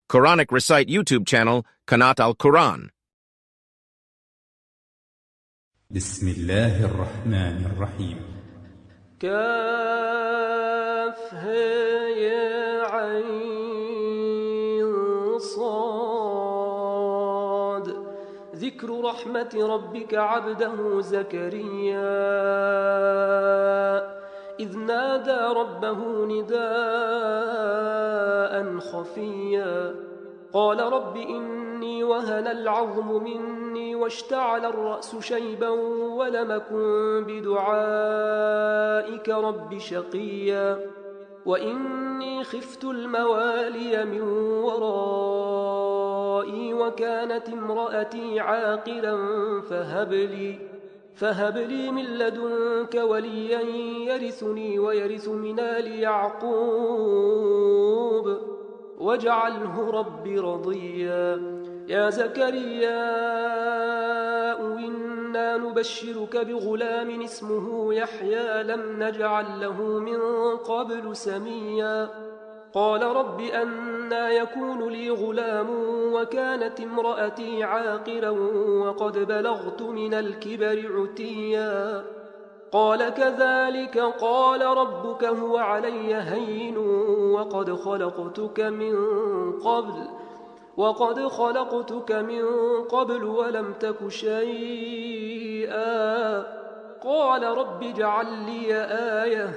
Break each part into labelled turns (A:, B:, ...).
A: Quranic Recite YouTube channel, Qanat al-Quran.
B: بسم الله الرحمن الرحيم.
C: كاف هي عين صاد. ذكر رحمة ربك عبده زكريا إذ نادى ربه نداء خفيا قال رب إني وهن العظم مني واشتعل الرأس شيبا ولم أكن بدعائك رب شقيا وإني خفت الموالي من ورائي وكانت امرأتي عاقرا فهب لي من لدنك وليا يرثني ويرث من آل يعقوب واجعله ربي رضيا. يا زكريا إنا نبشرك بغلام اسمه يحيى لم نجعل له من قبل سميا قال رب أنى يكون لي غلام وكانت امرأتي عاقرا وقد بلغت من الكبر عتيا قال كذلك قال ربك هو علي هين وقد خلقتك من قبل ولم تك شيئا قال رب اجعل لي آية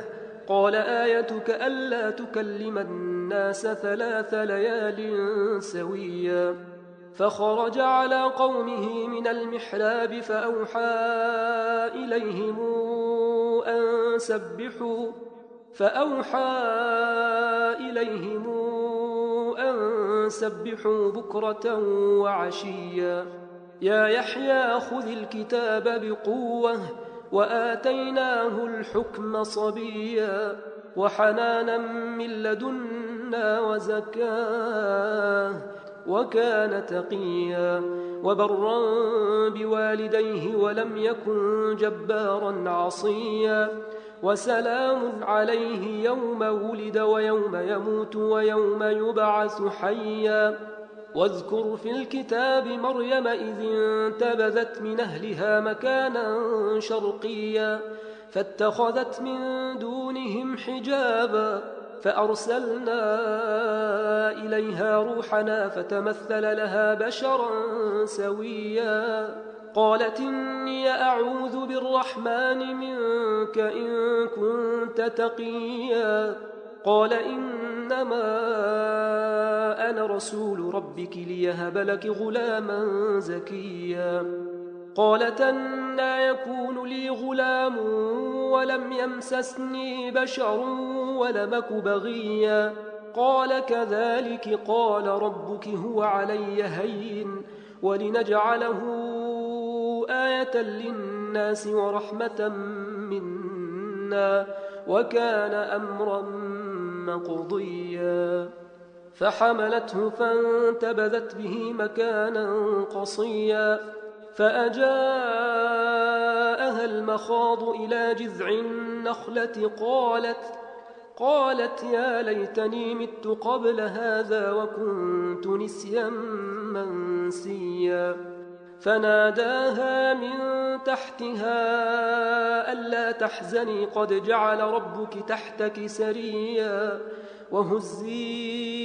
C: قال آيتك ألا تكلم الناس 3 ليال سويا فخرج على قومه من المحراب فأوحى إليهم أن سبحوا بكرة وعشيا. يا يحيى خذ الكتاب بقوة وآتيناه الحكم صبيا وحنانا من لدنا وزكاه وكان تقيا وبرا بوالديه ولم يكن جبارا عصيا وسلام عليه يوم ولد ويوم يموت ويوم يبعث حيا. واذكر في الكتاب مريم إذ انتبذت من أهلها مكانا شرقيا فاتخذت من دونهم حجابا فأرسلنا إليها روحنا فتمثل لها بشرا سويا قالت إني أعوذ بالرحمن منك إن كنت تقيا قال إنما أنا رسول ربك ليهب لك غلاما زكيا قالت أنى يكون لي غلام ولم يمسسني بشر ولم أك بغيا قال كذلك قال ربك هو علي هين ولنجعله آية للناس ورحمة منا وكان أمرا مقضيا فحملته فانتبذت به مكانا قصيا فأجاءها المخاض إلى جذع النخلة قالت يا ليتني مت قبل هذا وكنت نسيا منسيا فناداها من تحتها ألا تحزني قد جعل ربك تحتك سريا وهزي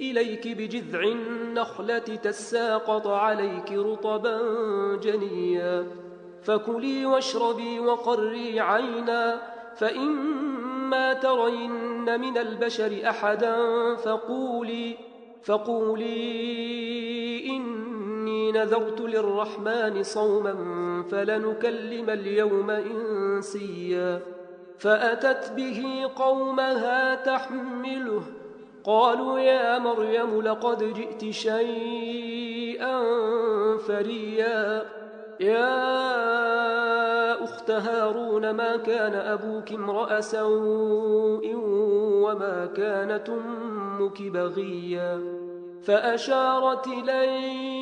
C: إليك بجذع النخلة تساقط عليك رطبا جنيا فكلي واشربي وقري عينا فإما ترين من البشر أحدا فقولي إني نذرت للرحمن صوما فلنكلم اليوم إنسيا فأتت به قومها تحمله قالوا يا مريم لقد جئت شيئا فريا يا أخت هارون ما كان أبوك امرأ سوء وما كانت أمك بغيا فأشارت إليه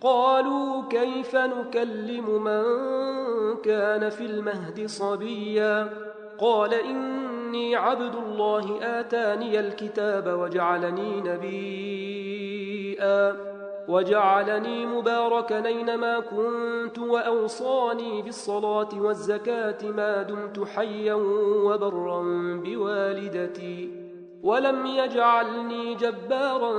C: قالوا كيف نكلم من كان في المهد صبيا قال إني إني عبد الله آتاني الكتاب وجعلني نبيا وجعلني مباركا أينما كنت وأوصاني بالصلاة والزكاة ما دمت حيا وبرا بوالدتي ولم يجعلني جبارا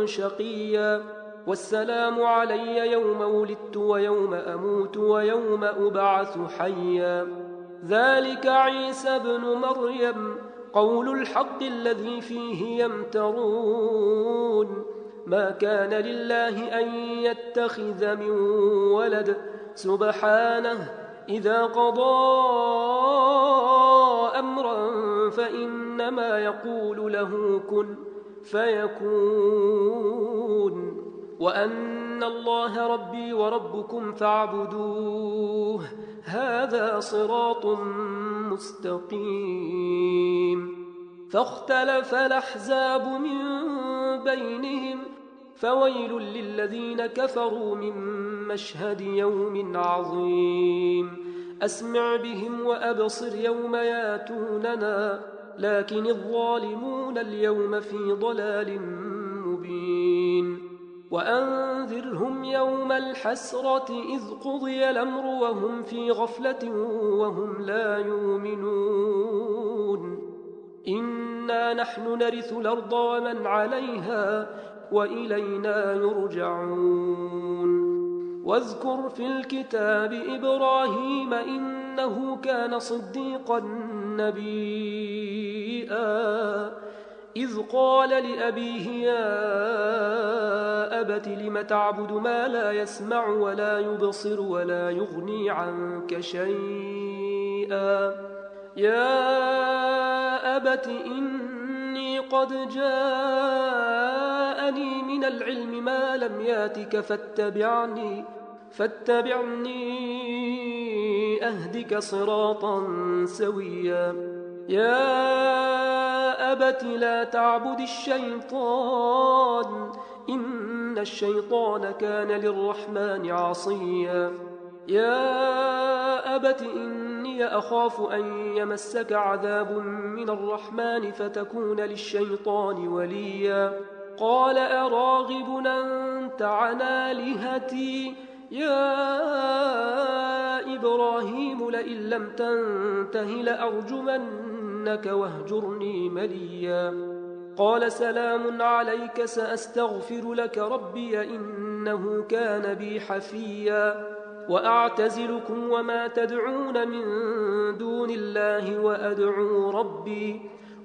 C: شقيا والسلام علي يوم ولدت ويوم أموت ويوم أبعث حيا ذلك عيسى بن مريم قول الحق الذي فيه يمترون ما كان لله أن يتخذ من ولد سبحانه إذا قضى أمرا فإنما يقول له كن فيكون وأن الله ربي وربكم فاعبدوه هذا صراط مستقيم فاختلف الأحزاب من بينهم فويل للذين كفروا من مشهد يوم عظيم أسمع بهم وأبصر يوم ياتوننا لكن الظالمون اليوم في ضلال مبين وأنذرهم يوم الحسرة إذ قضي الأمر وهم في غفلة وهم لا يؤمنون إنا نحن نرث الأرض ومن عليها وإلينا يرجعون واذكر في الكتاب إبراهيم إنه كان صديقا نبيا إذ قال لأبيه يا أبت لم تعبد ما لا يسمع ولا يبصر ولا يغني عنك شيئا يا أبت إني قد جاءني من العلم ما لم ياتك فاتبعني أهدك صراطا سويا يا أبت لا تعبد الشيطان إن الشيطان كان للرحمن عصيا يا أبت إني أخاف أن يمسك عذاب من الرحمن فتكون للشيطان وليا قال أراغب أنت عن آلهتي يا إبراهيم لئن لم تنته لأرجمنك واهجرني مليا قال سلام عليك سأستغفر لك ربي إنه كان بي حفيا وأعتزلكم وما تدعون من دون الله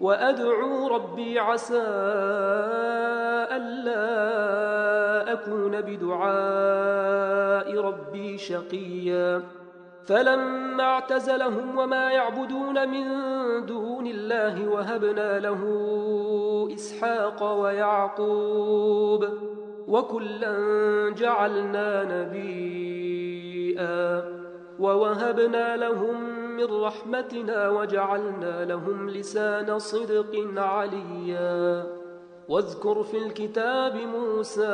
C: وأدعو ربي عسى ألا أكون بدعاء ربي شقيا فلما اعتزلهم وما يعبدون من دون الله وهبنا له إسحاق ويعقوب وكلا جعلنا نبيا ووهبنا لهم من رحمتنا وجعلنا لهم لسان صدق عليا واذكر في الكتاب موسى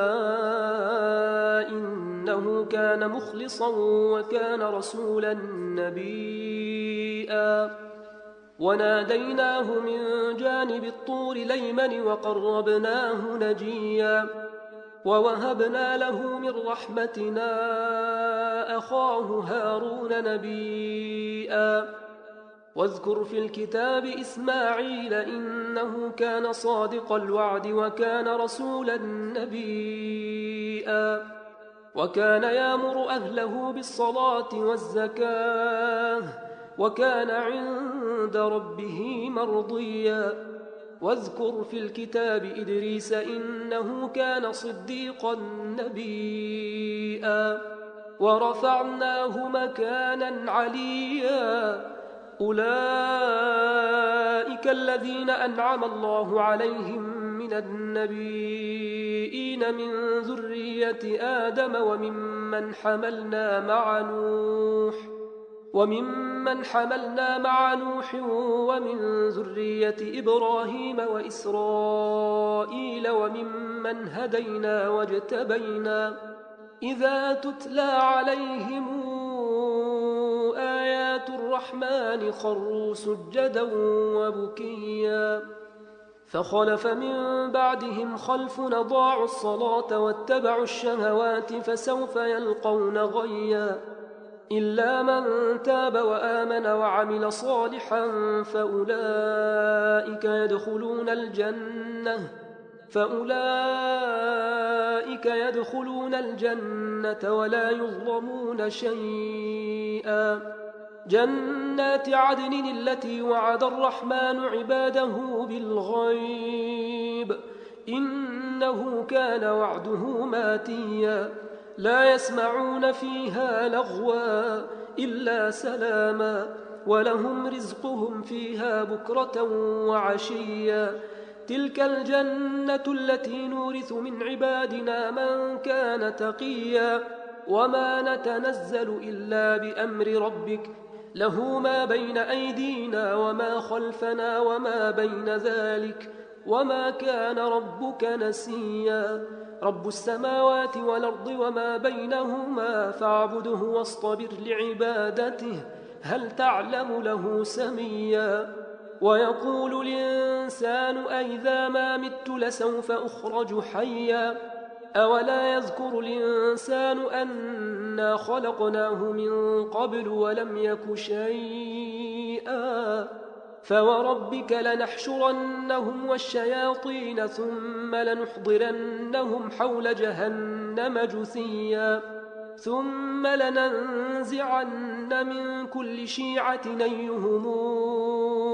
C: إنه كان مخلصا وكان رسولا نبيا وناديناه من جانب الطور الأيمن وقربناه نجيا ووهبنا له من رحمتنا أخاه هارون نبيا واذكر في الكتاب إسماعيل إنه كان صادق الوعد وكان رسولا نبيا وكان يأمر أهله بالصلاة والزكاة وكان عند ربه مرضيا واذكر في الكتاب إدريس إنه كان صديقا نبيا ورفعناه مكانا عليا أولئك الذين أنعم الله عليهم من النبيين من ذرية آدم وممن حملنا مع نوح ومن ذرية إبراهيم وإسرائيل وممن هدينا واجتبينا إذا تتلى عليهم آيات الرحمن للرحمن خروا سجدا وبكيا فخلف من بعدهم خلف أضاعوا الصلاة واتبعوا الشهوات فسوف يلقون غيا إلا من تاب وآمن وعمل صالحا فأولئك يدخلون الجنة ولا يظلمون شيئا جنات عدن التي وعد الرحمن عباده بالغيب إنه كان وعده ماتيا لا يسمعون فيها لغوا إلا سلاما ولهم رزقهم فيها بكرة وعشيا تلك الجنة التي نورث من عبادنا من كان تقيا وما نتنزل إلا بأمر ربك له ما بين أيدينا وما خلفنا وما بين ذلك وما كان ربك نسيا رب السماوات والأرض وما بينهما فاعبده واصطبر لعبادته هل تعلم له سميا ويقول الإنسان أئذا ما مت لسوف أخرج حيا أولا يذكر الإنسان أنا خلقناه من قبل ولم يك شيئا فوربك لنحشرنهم والشياطين ثم لنحضرنهم حول جهنم جثيا ثم لننزعن من كل شيعة أيهم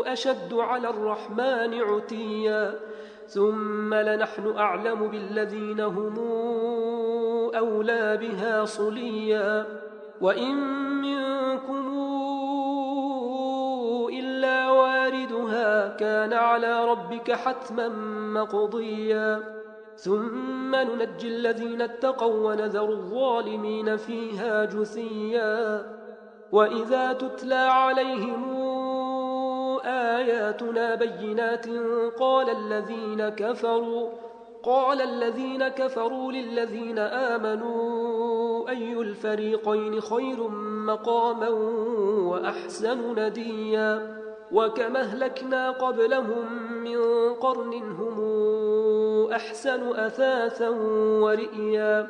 C: أشد على الرحمن عتيا ثم لنحن أعلم بالذين هم أولى بها صليا وإن منكم إلا واردها كان على ربك حتما مقضيا ثم ننجي الذين اتقوا ونذر الظالمين فيها جثيا وإذا تتلى عليهم آياتنا بينات قال الذين كفروا للذين آمنوا أي الفريقين خير مقاما وأحسن نديا وكم أهلكنا قبلهم من قرن هم أحسن أثاثا ورئيا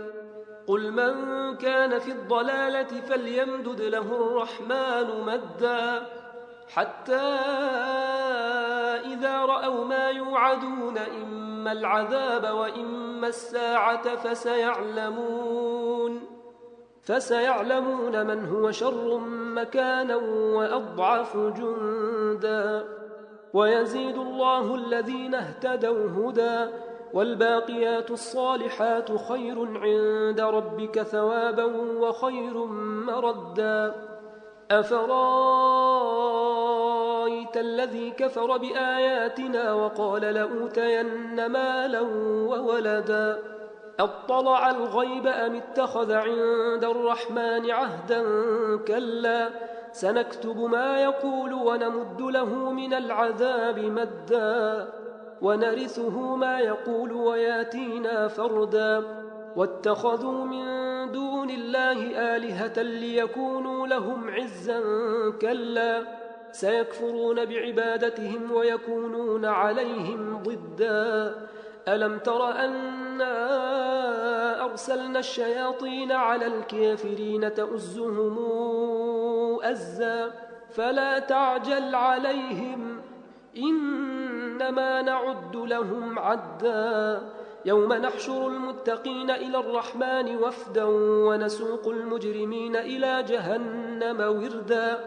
C: قل من كان في الضلالة فليمدد له الرحمن مدا حتى إذا رأوا ما يوعدون إما العذاب وإما الساعة فسيعلمون من هو شر مكانا وأضعف جندا ويزيد الله الذين اهتدوا هدى والباقيات الصالحات خير عند ربك ثوابا وخير مردا أفرايت الذي كفر بآياتنا وقال لأوتين مالا وولدا أطلع الغيب أم اتخذ عند الرحمن عهدا كلا سنكتب ما يقول ونمد له من العذاب مدا ونرثه ما يقول وياتينا فردا واتخذوا من دون الله آلهة ليكونوا لهم عزا كلا سيكفرون بعبادتهم ويكونون عليهم ضدا ألم تر أنا أرسلنا الشياطين على الكافرين تؤزهم أزا فلا تعجل عليهم إنما نعد لهم عدا يوم نحشر المتقين إلى الرحمن وفدا ونسوق المجرمين إلى جهنم وردا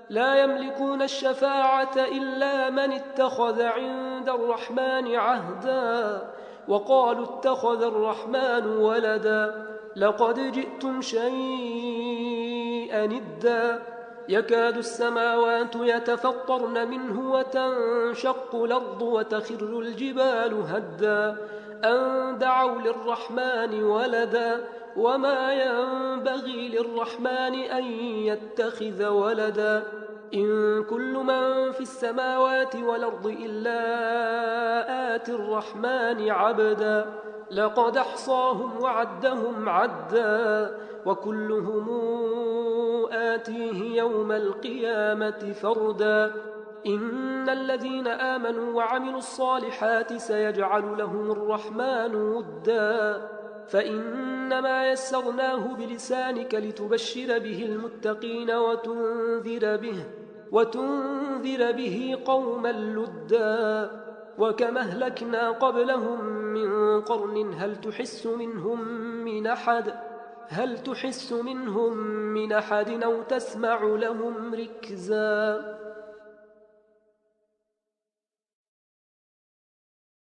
C: لا يملكون الشفاعة إلا من اتخذ عند الرحمن عهدا وقالوا اتخذ الرحمن ولدا لقد جئتم شيئا إدا يكاد السماوات يتفطرن منه وتنشق الأرض وتخر الجبال هدا أن دعوا للرحمن ولدا وما ينبغي للرحمن أن يتخذ ولدا إن كل من في السماوات والأرض إلا آتي الرحمن عبدا لقد أحصاهم وعدهم عدا وكلهم آتيه يوم القيامة فردا إن الذين آمنوا وعملوا الصالحات سيجعل لهم الرحمن ودا فإنما يسرناه بلسانك لتبشر به المتقين وتنذر به قوما لدا وكما أهلكنا قبلهم من قرن هل تحس منهم من أحد أو تسمع لهم ركزا